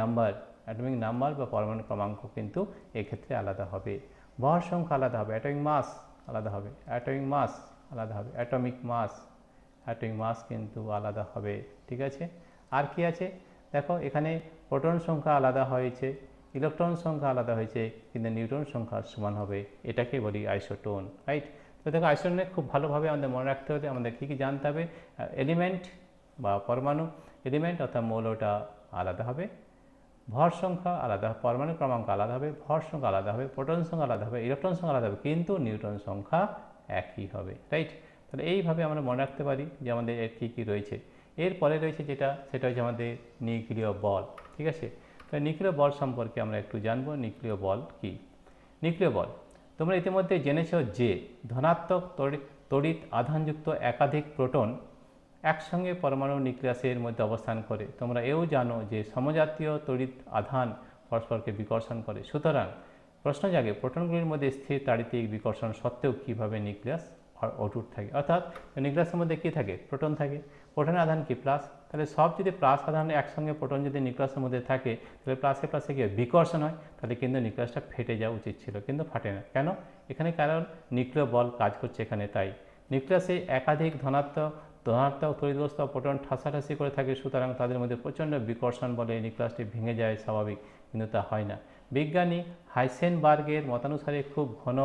নাম্বার বা পরমাণু ক্রমাঙ্ক কিন্তু এক্ষেত্রে আলাদা হবে। ভর সংখ্যা আলাদা হবে, অ্যাটমিক মাস আলাদা হবে, অ্যাটমিক মাস কিন্তু আলাদা হবে, ঠিক আছে। আর কি আছে দেখো, এখানে প্রোটন সংখ্যা আলাদা হয়েছে, ইলেকট্রন সংখ্যা আলাদা হয়েছে, কিন্তু নিউট্রন সংখ্যা সমান হবে, এটাকে বলি আইসোটোন, রাইট। তো দেখো আইসোটোনে খুব ভালোভাবে আমাদের মনে রাখতে হলে আমাদের কী কী জানতে হবে, এলিমেন্ট বা পরমাণু, এলিমেন্ট অর্থাৎ মৌলটা আলাদা হবে, ভর সংখ্যা আলাদা, পরমাণু ক্রমাঙ্ক আলাদা হবে, ভর সংখ্যা আলাদা হবে, প্রোটন সংখ্যা আলাদা হবে, ইলেকট্রন সংখ্যা আলাদা হবে, কিন্তু নিউট্রন সংখ্যা একই হবে, রাইট। তাহলে এইভাবে আমরা মনে রাখতে পারি যে আমাদের এর কী কী রয়েছে। এরপরে রয়েছে সেটা হচ্ছে আমাদের নিউক্লিয় বল, ঠিক আছে। তাহলে নিউক্লিয় বল সম্পর্কে আমরা একটু জানবো। নিউক্লিয় বল কি, নিউক্লিয় বল তোমরা ইতিমধ্যে জেনেছো যে ধনাত্মক তড়িৎ আধানযুক্ত একাধিক প্রোটন একসঙ্গে পরমাণু নিউক্লিয়াসের মধ্যে অবস্থান করে। তোমরা এও জানো যে সমজাতীয় তড়িৎ আধান পরস্পরকে বিকর্ষণ করে। সুতরাং প্রশ্ন জাগে, প্রোটনগুলির মধ্যে স্থির তাড়িতিক বিকর্ষণ সত্ত্বেও কীভাবে নিউক্লিয়াস অটুট থাকে। অর্থাৎ নিউক্লিয়াসের মধ্যে কী থাকে? প্রোটন থাকে। প্রোটনের আধান কি? প্লাস। তাহলে সব যদি প্লাস আধান একসঙ্গে প্রোটন যদি নিউক্লিয়াসের মধ্যে থাকে, তাহলে প্লাসে প্লাসে কি বিকর্ষণ হয়, তাহলে কিন্তু নিউক্লিয়াসটা ফেটে যাওয়া উচিত ছিল, কিন্তু ফাটে না। কেন? এখানে কারণ নিউক্লিয় বল কাজ করছে এখানে, তাই নিউক্লিয়াসে একাধিক ধনাত্মক তড়িৎগ্রস্ত প্রোটন ঠাসাঠাসি করে থাকে, সুতরাং তাদের মধ্যে প্রচণ্ড বিকর্ষণ বলে নিউক্লিয়াসটি ভেঙে যায় স্বাভাবিক, কিন্তু তা হয় না। বিজ্ঞানী হাইসেনবার্গের মতানুসারে খুব ঘন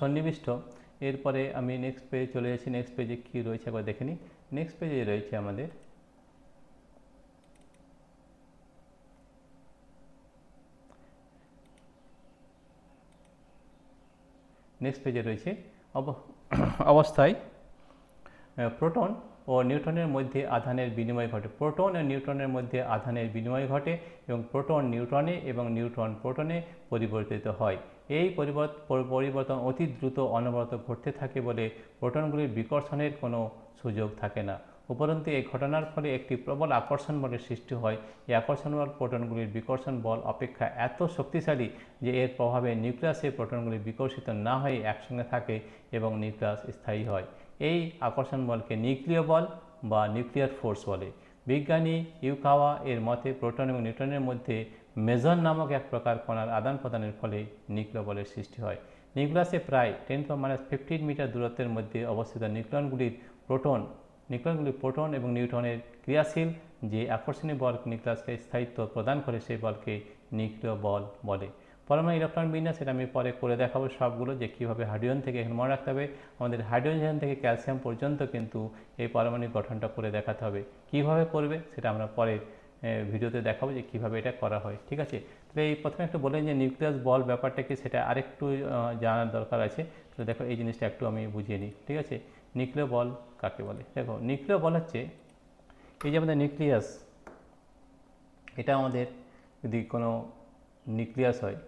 সন্নিবিষ্ট এরপরে আমি নেক্সট পেজে চলে যাচ্ছি। নেক্সট পেজে কী রয়েছে একবার দেখে নিই। নেক্সট পেজে রয়েছে আমাদের অবস্থায় প্রোটন ও নিউট্রনের মধ্যে আধানের বিনিময় ঘটে। প্রোটন ও নিউট্রনের মধ্যে আধানের বিনিময় ঘটে এবং প্রোটন নিউট্রনে এবং নিউট্রন প্রোটনে পরিবর্তিত হয়। এই পরিবর্তন অতি দ্রুত অনবরত ঘটতে থাকে বলে প্রোটনগুলির বিকর্ষণের কোনো সুযোগ থাকে না। উপরন্তু এই ঘটনার ফলে একটি প্রবল আকর্ষণ বলের সৃষ্টি হয়। এই আকর্ষণ বল প্রোটনগুলির বিকর্ষণ বল অপেক্ষা এত শক্তিশালী যে এর প্রভাবে নিউক্লিয়াসে প্রোটনগুলি বিকর্ষিত না হয়ে একসঙ্গে থাকে এবং নিউক্লিয়াস স্থায়ী হয়। এই আকর্ষণ বলকে নিউক্লিয় বল বা নিউক্লিয়ার ফোর্স বলে। বিজ্ঞানী ইউকাওয়া এর মতে প্রোটন এবং নিউট্রনের মধ্যে মেজন নামক এক প্রকার কণার আদান প্রদানের ফলে নিউক্লিয় বলের সৃষ্টি হয়। নিউক্লিয়াসে প্রায় 10⁻15 মিটার দূরত্বের মধ্যে অবস্থিত নিউক্লিয়নগুলি প্রোটন এবং নিউট্রনের ক্রিয়াশীল যে আকর্ষণীয় বল নিউক্লিয়াসকে স্থায়িত্ব প্রদান করে, সেই বলকে নিউক্লিয় বল বলে। পরমাণু ইলেকট্রন বিন্যাস এটা আমি পরে করে দেখাবো সবগুলো, যে কীভাবে হাইড্রোজেন থেকে, এখানে মনে রাখতে হবে আমাদের হাইড্রোজেন থেকে ক্যালসিয়াম পর্যন্ত কিন্তু এই পারমাণবিক গঠনটা করে দেখাতে হবে। কীভাবে করবে সেটা আমরা পরের ভিডিওতে দেখাবো যে কীভাবে এটা করা হয়, ঠিক আছে। তাহলে এই প্রথমে একটু বলেন যে নিউক্লিয়াস বল ব্যাপারটা কি, সেটা আরেকটু জানার দরকার আছে। তো দেখো এই জিনিসটা একটু আমি বুঝিয়ে নিই, ঠিক আছে। নিউক্লিয় বল কাকে বলে? দেখো নিউক্লিয় বল হচ্ছে এই যে আমাদের নিউক্লিয়াস, এটা আমাদের যদি কোনো নিউক্লিয়াস হয়,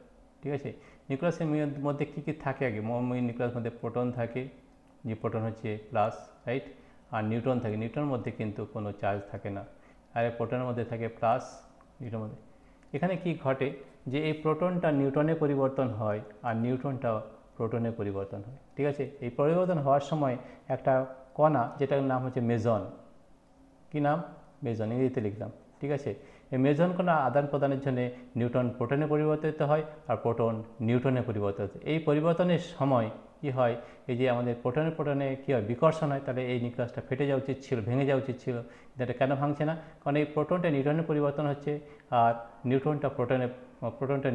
ঠিক আছে, নিউক্লিয়াসের মধ্যে কী কী থাকে? আগে নিউক্লিয়াসের মধ্যে প্রোটন থাকে, যে প্রোটন হচ্ছে প্লাস, রাইট, আর নিউট্রন থাকে। নিউট্রনের মধ্যে কিন্তু কোনো চার্জ থাকে না, আর প্রোটনের মধ্যে থাকে প্লাস, নিউট্রনের মধ্যে। এখানে কি ঘটে যে এই প্রোটনটা নিউট্রনে পরিবর্তন হয় আর নিউট্রনটা প্রোটনে পরিবর্তন হয়, ঠিক আছে। এই পরিবর্তন হওয়ার সময় একটা কণা, যেটার নাম হচ্ছে মেজন, কি নাম? মেজন, ইংরেজিতে লিখলাম, ঠিক আছে। এই মেজন কণা আদান প্রদানের জন্য নিউট্রন প্রোটনে পরিবর্তিত হয় আর প্রোটন নিউট্রনে পরিবর্তিত হয়। এই পরিবর্তনের সময় কি হয়, এই যে আমাদের প্রোটনে কী হয়, বিকর্ষণ হয়। তাহলে এই নিউক্লিয়াসটা ফেটে যাওয়া উচিত ছিল, ভেঙে যাওয়া উচিত ছিল, কিন্তু এটা কেন ভাঙছে না? কারণ এই প্রোটনটা নিউট্রনে পরিবর্তন হচ্ছে আর নিউট্রনটা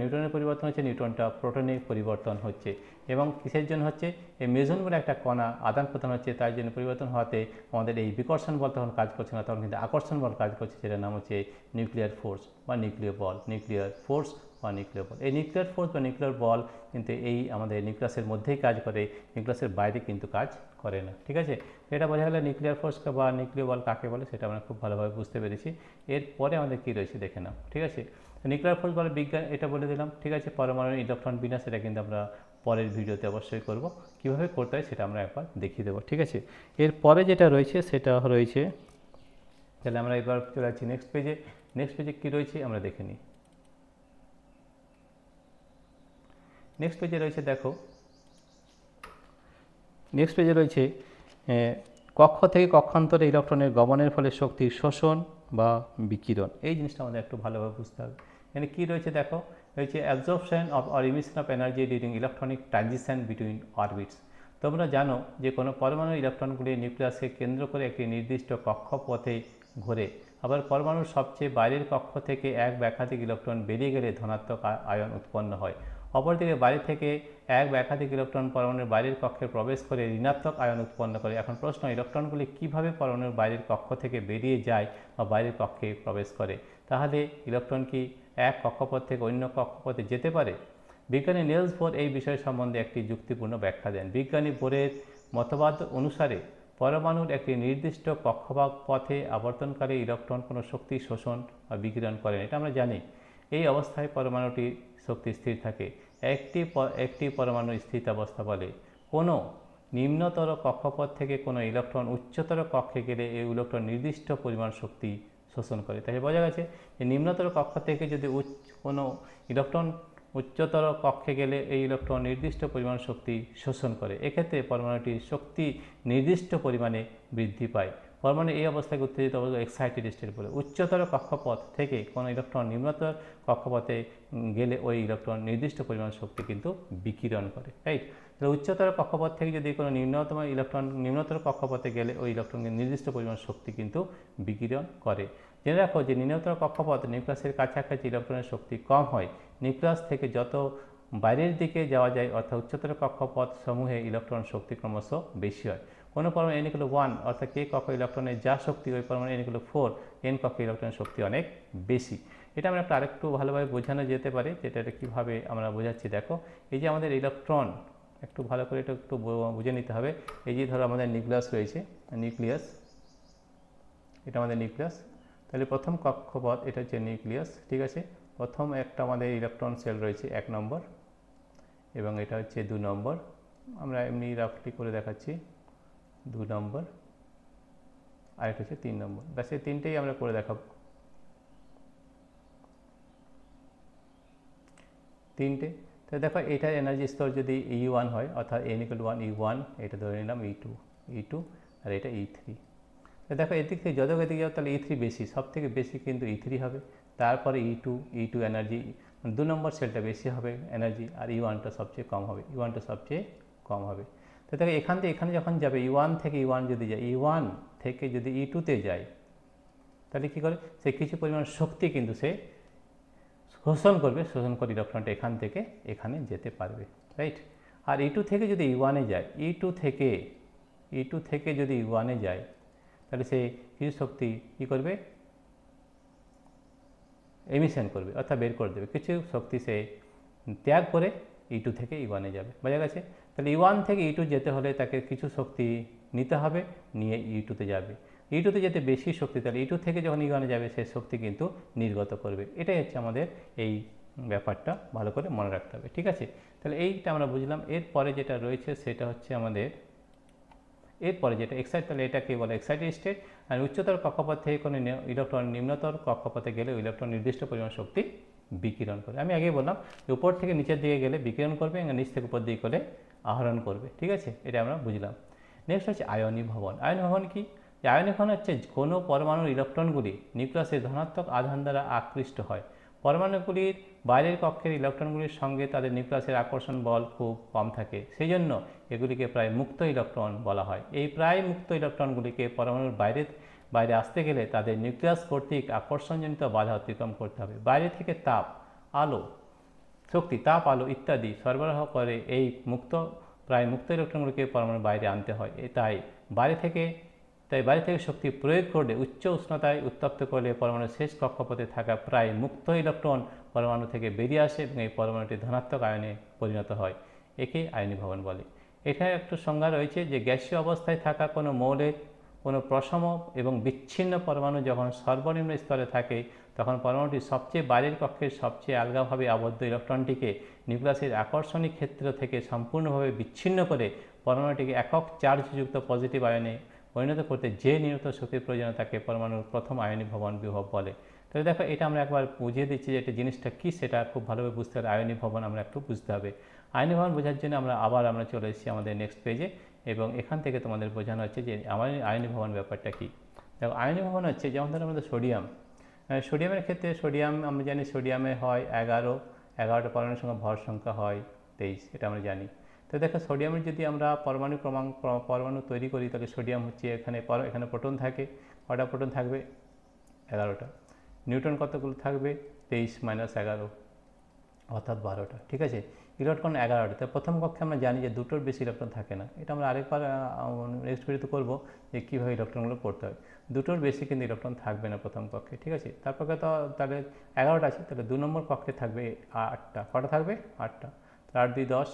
নিউট্রনের পরিবর্তন হচ্ছে, নিউট্রনটা প্রোটনে পরিবর্তন হচ্ছে। এবং কিসের জন্য হচ্ছে? এই মেজন বলে একটা কণা আদান প্রদান হচ্ছে, তাই জন্য পরিবর্তন হওয়াতে আমাদের এই বিকর্ষণ বল তখন কাজ করছে না, তখন কিন্তু আকর্ষণ বল কাজ করছে, যেটার নাম হচ্ছে নিউক্লিয়ার ফোর্স বা নিউক্লিয় বল। নিউক্লিয়ার ফোর্স বা নিউক্লিয় বল, এই নিউক্লিয়ার ফোর্স বা নিউক্লিয়ার বল কিন্তু এই আমাদের নিউক্লিয়াসের মধ্যেই কাজ করে, নিউক্লিয়াসের বাইরে কিন্তু কাজ করে না, ঠিক আছে। এটা বোঝা গেলে নিউক্লিয়ার ফোর্স বা নিউক্লিয় বল কাকে বলে, সেটা আমরা খুব ভালোভাবে বুঝতে পেরেছি। এরপরে আমাদের কী রয়েছে দেখে নাও, ঠিক আছে। নিউক্লিয়ার ফোর্স বলে বিজ্ঞান, এটা বলে দিলাম, ঠিক আছে। পরমাণু ইলেকট্রন বিন্যাস, এটা কিন্তু আমরা পরের ভিডিওতে অবশ্যই করব, কীভাবে করতে হয় সেটা আমরা একবার দেখিয়ে দেবো, ঠিক আছে। এরপরে যেটা রয়েছে সেটা রয়েছে, তাহলে আমরা এবার চলে যাচ্ছি নেক্সট পেজে। নেক্সট পেজে কী রয়েছে আমরা দেখে নিই। নেক্সট পেজে রয়েছে, দেখো নেক্সট পেজে রয়েছে কক্ষ থেকে কক্ষান্তরে ইলেকট্রনের গমনের ফলে শক্তির শোষণ বা বিকিরণ। এই জিনিসটা আমাদের একটু ভালোভাবে বুঝতে হবে। এখানে কী রয়েছে দেখো, রয়েছে absorption or emission of energy during electronic transition between orbits. তোমরা জানো যে কোনো পরমাণু ইলেকট্রনগুলি নিউক্লিয়াসকে কেন্দ্র করে একটি নির্দিষ্ট কক্ষপথে ঘোরে। আবার পরমাণুর সবচেয়ে বাইরের কক্ষ থেকে এক বা একাধিক ইলেকট্রন বেরিয়ে গেলে ধনাত্মক আয়ন উৎপন্ন হয়। অপরদিকে বাইরে থেকে এক বা একাধিক ইলেকট্রন পরমাণুর বাইরের কক্ষে প্রবেশ করে ঋণাত্মক আয়ন উৎপন্ন করে। এখন প্রশ্ন, ইলেকট্রনগুলি কীভাবে পরমাণুর বাইরের কক্ষ থেকে বেরিয়ে যায় বা বাইরের কক্ষে প্রবেশ করে? তাহলে ইলেকট্রন কি এক কক্ষপথ থেকে অন্য কক্ষপথে যেতে পারে? বিজ্ঞানী নিলস বোর এই বিষয় সম্বন্ধে একটি যুক্তিপূর্ণ ব্যাখ্যা দেন। বিজ্ঞানী বোরের মতবাদ অনুসারে পরমাণুর একটি নির্দিষ্ট কক্ষপথে আবর্তনকারী ইলেকট্রন কোনো শক্তি শোষণ বা বিকিরণ করে না, এটা আমরা জানি। এই অবস্থায় পরমাণুটি শক্তি স্থির থাকে। একটি পরমাণু স্থিতাবস্থা বলে। কোনো নিম্নতর কক্ষপথ থেকে কোনো ইলেকট্রন উচ্চতর কক্ষে গেলে এই ইলেকট্রন নির্দিষ্ট পরিমাণ শক্তি শোষণ করে। তাই বোঝা গেছে যে নিম্নতর কক্ষ থেকে যদি কোনো ইলেকট্রন উচ্চতর কক্ষে গেলে এই ইলেকট্রন নির্দিষ্ট পরিমাণ শক্তি শোষণ করে। এক্ষেত্রে পরমাণুটির শক্তি নির্দিষ্ট পরিমাণে বৃদ্ধি পায়। পরমাণু এই অবস্থাকে উত্তেজিত অবস্থা এক্সাইটেড স্টেট বলে। উচ্চতর কক্ষপথ থেকে কোনো ইলেকট্রন নিম্নতর কক্ষপথে গেলে ওই ইলেকট্রন নির্দিষ্ট পরিমাণ শক্তি কিন্তু বিকিরণ করে, রাইট। তাহলে উচ্চতর কক্ষপথ থেকে যদি কোনো নিম্নতম ইলেকট্রন নিম্নতর কক্ষপথে গেলে ওই ইলেকট্রনকে নির্দিষ্ট পরিমাণ শক্তি কিন্তু বিকিরণ করে। জেনে রাখো যে নিম্নতর কক্ষপথ নিউক্লিয়াসের কাছাকাছি ইলেকট্রনের শক্তি কম হয়। নিউক্লিয়াস থেকে যত বাইরের দিকে যাওয়া যায় অর্থাৎ উচ্চতর কক্ষপথ সমূহে ইলেকট্রন শক্তি ক্রমশ বেশি হয়। কোনো পরমাণু n = 1 অর্থাৎ k কক্ষ ইলেকট্রনের যা শক্তি, ওই পরমাণু n = 4 n কক্ষ ইলেকট্রনের শক্তি অনেক বেশি। এটা আমরা আরেকটু ভালোভাবে বোঝানো যেতে পারে, যেটা কীভাবে আমরা বোঝাচ্ছি দেখো। এই যে আমাদের ইলেকট্রন একটু ভালো করে এটা একটু বুঝে নিতে হবে। এই যে ধরো আমাদের নিউক্লিয়াস রয়েছে, নিউক্লিয়াস, এটা আমাদের নিউক্লিয়াস। তাহলে প্রথম কক্ষপথ এটা হচ্ছে নিউক্লিয়াস, ঠিক আছে। প্রথম একটা আমাদের ইলেকট্রন সেল রয়েছে 1 নম্বর এবং এটা হচ্ছে 2 নম্বর। আমরা এমনি রাফলি করে দেখাচ্ছি 2 নম্বর, আর এটা হচ্ছে 3 নম্বর। ব্যাস এই তিনটেই আমরা করে দেখাবো, তিনটে। তো দেখো এটার এনার্জি স্তর যদি E1 হয় অর্থাৎ n = 1 E1, এটা ধরে নিলাম E2 আর এটা E3। তো দেখো এদিক থেকে যত এদিকে যাও তাহলে E3 বেশি, সব থেকে বেশি কিন্তু E3 হবে। তারপরে E2 এনার্জি 2 নম্বর সেলটা বেশি হবে এনার্জি, আর E1টা সবচেয়ে কম হবে, E1টা সবচেয়ে কম হবে। তো দেখো এখান থেকে এখানে যখন যাবে E1 থেকে E1 যদি যায়, E1 থেকে যদি E2তে যায় তাহলে কী করে, সে কিছু পরিমাণ শক্তি কিন্তু সে শোষণ করবে, শোষণ করে ইলেকট্রনটা এখান থেকে এখানে যেতে পারবে, রাইট। আর E2 থেকে যদি E1-এ যায়, E2 থেকে যদি E1-এ যায় তাহলে সে কিছু শক্তি কী করবে, এমিশন করবে অর্থাৎ বের করে দেবে। কিছু শক্তি সে ত্যাগ করে E2 থেকে E1-এ যাবে, বোঝা গেছে। তাহলে E1 থেকে E2 যেতে হলে তাকে কিছু শক্তি নিতে হবে, নিয়ে E2-তে যাবে। E2-তে যেতে বেশি শক্তি, তাহলে E2 থেকে যখন E1-এ যাবে সে শক্তি কিন্তু নির্গত করবে। এটাই হচ্ছে আমাদের এই ব্যাপারটা ভালো করে মনে রাখতে হবে, ঠিক আছে। তাহলে এইটা আমরা বুঝলাম। এরপরে যেটা রয়েছে সেটা হচ্ছে আমাদের এরপরে যেটা এক্সাইট, তাহলে এটাকে বলে এক্সাইটেড স্টেট। আর উচ্চতর কক্ষপথ থেকে কোনো ইলেকট্রন নিম্নতর কক্ষপথে গেলে ইলেকট্রন নির্দিষ্ট পরিমাণ শক্তি বিকিরণ করে। আমি আগেই বললাম যে উপর থেকে নিচের দিকে গেলে বিকিরণ করবে এবং নিচ থেকে উপর দিকে গেলে আহরণ করবে, ঠিক আছে। এটা আমরা বুঝলাম। নেক্সট হচ্ছে আয়নীভবন। আয়নীভবন কি? আয়নীভবন হচ্ছে কোনো পরমাণুর ইলেকট্রনগুলি নিউক্লিয়াসের ধনাত্মক আধান দ্বারা আকৃষ্ট হয়। পরমাণুগুলির বাইরের কক্ষের ইলেকট্রনগুলির সঙ্গে তাদের নিউক্লিয়াসের আকর্ষণ বল খুব কম থাকে, সেই জন্য এগুলিকে প্রায় মুক্ত ইলেকট্রন বলা হয়। এই প্রায় মুক্ত ইলেকট্রনগুলিকে পরমাণুর বাইরে আসতে গেলে তাদের নিউক্লিয়াস কর্তৃক আকর্ষণজনিত বাধা অতিক্রম করতে হবে। বাইরে থেকে তাপ, আলো শক্তি, তাপ, আলো ইত্যাদি সরবরাহ করে এই প্রায় মুক্ত ইলেকট্রনগুলিকে পরমাণুর বাইরে আনতে হয়। তাই বাইরে থেকে শক্তি প্রয়োগ করলে, উচ্চ উষ্ণতায় উত্তপ্ত করলে পরমাণুর শেষ কক্ষপথে থাকা প্রায় মুক্ত ইলেকট্রন পরমাণু থেকে বেরিয়ে আসে এবং এই পরমাণুটি ধনাত্মক আয়নে পরিণত হয়। একে আয়নীভবন বলে। এখানে একটু সংজ্ঞা রয়েছে যে গ্যাসীয় অবস্থায় থাকা কোনো মৌলের কোনো প্রসম এবং বিচ্ছিন্ন পরমাণু যখন সর্বনিম্ন স্তরে থাকে তখন পরমাণুটি সবচেয়ে বাইরের কক্ষের সবচেয়ে আলগাভাবে আবদ্ধ ইলেকট্রনটিকে নিউক্লিয়াসের আকর্ষণিক ক্ষেত্র থেকে সম্পূর্ণভাবে বিচ্ছিন্ন করে পরমাণুটিকে একক চার্জযুক্ত পজিটিভ আয়নে পরিণত করতে যে নিয়মিত শক্তির প্রয়োজন তাকে পরমাণুর প্রথম আয়নীভবন বিভব বলে। তাহলে দেখো এটা আমরা একবার বুঝিয়ে দিচ্ছি যে এটা জিনিসটা কী, সেটা খুব ভালোভাবে বুঝতে হবে। আয়নীভবন আমরা একটু বুঝতে হবে। আয়নীভবন বোঝার জন্য আমরা চলে এসেছি আমাদের নেক্সট পেজে এবং এখান থেকে তোমাদের বোঝানো হচ্ছে যে আয়নীভবন ব্যাপারটা কী। দেখো আয়নীভবন হচ্ছে যেমন ধরো আমাদের সোডিয়ামের ক্ষেত্রে আমরা জানি সোডিয়ামে হয় 11টা পরমাণুর সঙ্গে ভর সংখ্যা হয় 23, এটা আমরা জানি। তো দেখো সোডিয়ামের যদি আমরা পরমাণু তৈরি করি তাহলে সোডিয়াম হচ্ছে এখানে প্রোটন থাকে, কটা প্রোটন থাকবে? 11টা। নিউট্রন কতগুলো থাকবে? 23 - 11 অর্থাৎ 12টা, ঠিক আছে। ইলেকট্রন 11টা। তো প্রথম কক্ষে আমরা জানি যে 2টোর বেশি ইলেকট্রন থাকে না। এটা আমরা আরেকবার নেক্সট ভিডিওতে করবো যে কীভাবে ইলেকট্রনগুলো পড়তে হয়। 2টোর বেশি কিন্তু ইলেকট্রন থাকবে না প্রথম কক্ষে, ঠিক আছে। তারপরে তো তাহলে 11টা আছে, তাহলে 2 নম্বর কক্ষে থাকবে 8টা। কটা থাকবে? 8টা। তাহলে 8 × 2 = 10,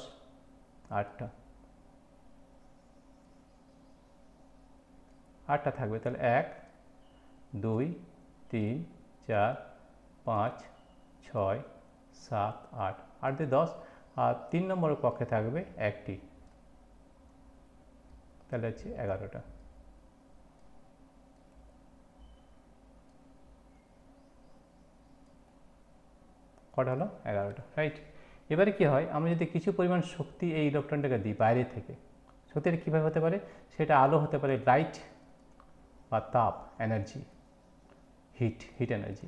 8টা। 8টা থাকবে। তাহলে 1 2 3 4 5 6 7 8, 8 × 2 = 10। আর 3 নম্বর কক্ষে থাকবে 1টি, তাহলে হচ্ছে 11টা। কটা হলো 11টা, রাইট। এবারে কি হয়, আমরা যদি কিছু পরিমাণ শক্তি এই ইলেকট্রনটাকে দিই বাইরে থেকে, শক্তিটা কীভাবে হতে পারে, সেটা আলো হতে পারে, লাইট বা তাপ, এনার্জি, হিট এনার্জি,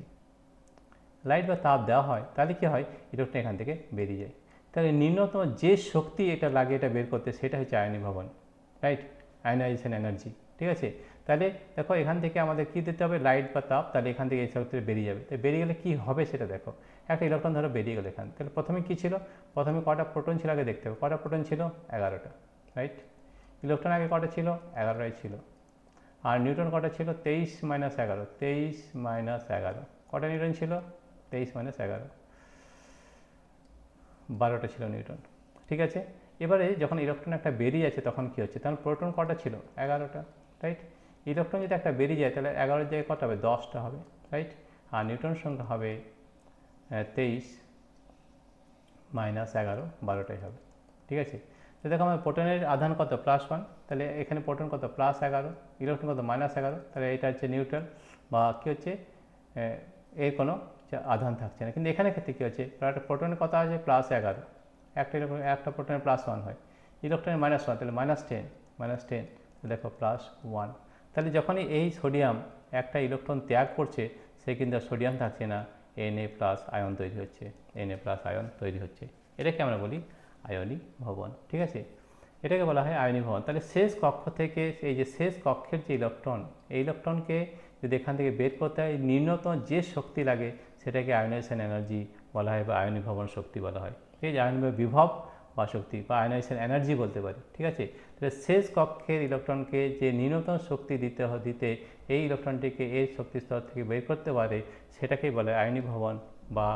লাইট বা তাপ দেওয়া হয়, তাহলে কী হয়, ইলেকট্রন এখান থেকে বেরিয়ে যায়। তাহলে নিম্নতম যে শক্তি এটা লাগে এটা বের করতে, সেটা হচ্ছে আয়নীভবন, রাইট, আয়নাইজেশন এনার্জি, ঠিক আছে। তাহলে দেখো এখান থেকে আমাদের কী দিতে হবে, লাইট বা তাপ, তাহলে এখান থেকে এই শক্তিটা বেরিয়ে যাবে। তো বেরিয়ে গেলে কী হবে সেটা দেখো, একটা ইলেকট্রন ধরো বেরিয়ে গেল এখান, তাহলে প্রথমে কী ছিল, প্রথমে কটা প্রোটন ছিল আগে দেখতে হবে, কটা প্রোটন ছিল, 11টা, রাইট। ইলেকট্রন আগে কটা ছিল, 11টাই ছিল। আর নিউট্রন কটা ছিল, 23 - 11, 23 - 11, কটা নিউট্রন ছিল, 23 - 11, 12টা ছিল নিউট্রন, ঠিক আছে। এবারে যখন ইলেকট্রন একটা বেরিয়ে যাচ্ছে তখন কী হচ্ছে, তখন প্রোটন কটা ছিল, 11টা, রাইট। ইলেকট্রন যদি একটা বেরিয়ে যায় তাহলে 11 জায়গায় কটা হবে, 10টা হবে, রাইট। আর নিউট্রন সংখ্যা হবে 23 - 11, 12টাই হবে, ঠিক আছে। তো দেখো আমার প্রোটনের আধান কত, +1, তাহলে এখানে প্রোটন কত, +11, ইলেকট্রন কত, -11, তাহলে এটা হচ্ছে নিউট্রাল বা কী হচ্ছে, এর কোনো আধান থাকছে না। কিন্তু এখানে ক্ষেত্রে কী হচ্ছে, একটা প্রোটনের কত আছে, +11, একটা ইলেকট্রন, একটা প্রোটনের +1 হয়, ইলেকট্রনের -1, তাহলে -10, দেখো +1। তাহলে যখনই এই সোডিয়াম একটা ইলেকট্রন ত্যাগ করছে, সে কিন্তু সোডিয়াম থাকছে না, Na+ আয়ন তৈরি হচ্ছে, Na+ আয়ন তৈরি হচ্ছে, এটাকে আমরা বলি আয়নীভবন, ঠিক আছে। এটাকে বলা হয় আয়নীভবন। তাহলে শেষ কক্ষ থেকে এই যে শেষ কক্ষের যে ইলেকট্রন, এই ইলেকট্রনকে যদি এখান থেকে বের করতে হয়, নিম্নতম যে শক্তি লাগে সেটাকে আয়নাইজেশন এনার্জি বলা হয় বা আয়নীভবন শক্তি বলা হয়। এই যে আয়নীভবন বিভব বা শক্তি বা আয়নাইজেশন এনার্জি বলতে পারি, ঠিক আছে। তাহলে শেষ কক্ষের ইলেকট্রনকে যে ন্যূনতম শক্তি দিতে এই ইলেকট্রনটিকে এই শক্তি স্তর থেকে বের করতে পারে, সেটাকেই বলে আয়নীভবন বা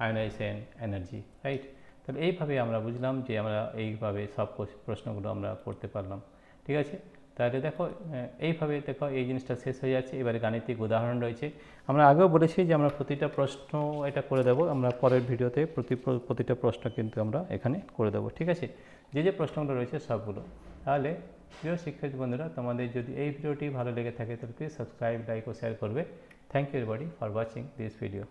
আয়নাইজেশন এনার্জি, রাইট। তাহলে এইভাবে আমরা বুঝলাম যে আমরা এইভাবে সব প্রশ্নগুলো আমরা করতে পারলাম, ঠিক আছে। তাহলে দেখো এইভাবে দেখো এই জিনিসটা শেষ হয়ে যাচ্ছে। এবারে গাণিতিক উদাহরণ রয়েছে। আমরা আগেও বলেছি যে আমরা প্রতিটা প্রশ্ন এটা করে দেবো, আমরা পরের ভিডিওতে প্রতিটা প্রশ্ন কিন্তু আমরা এখানে করে দেবো, ঠিক আছে। যে প্রশ্নগুলো রয়েছে সবগুলো। তাহলে প্রিয় শিক্ষার্থী বন্ধুরা, তোমাদের যদি এই ভিডিওটি ভালো লেগে থাকে তাহলে প্লিজ সাবস্ক্রাইব, লাইক ও শেয়ার করবে। Thank you everybody for watching this video.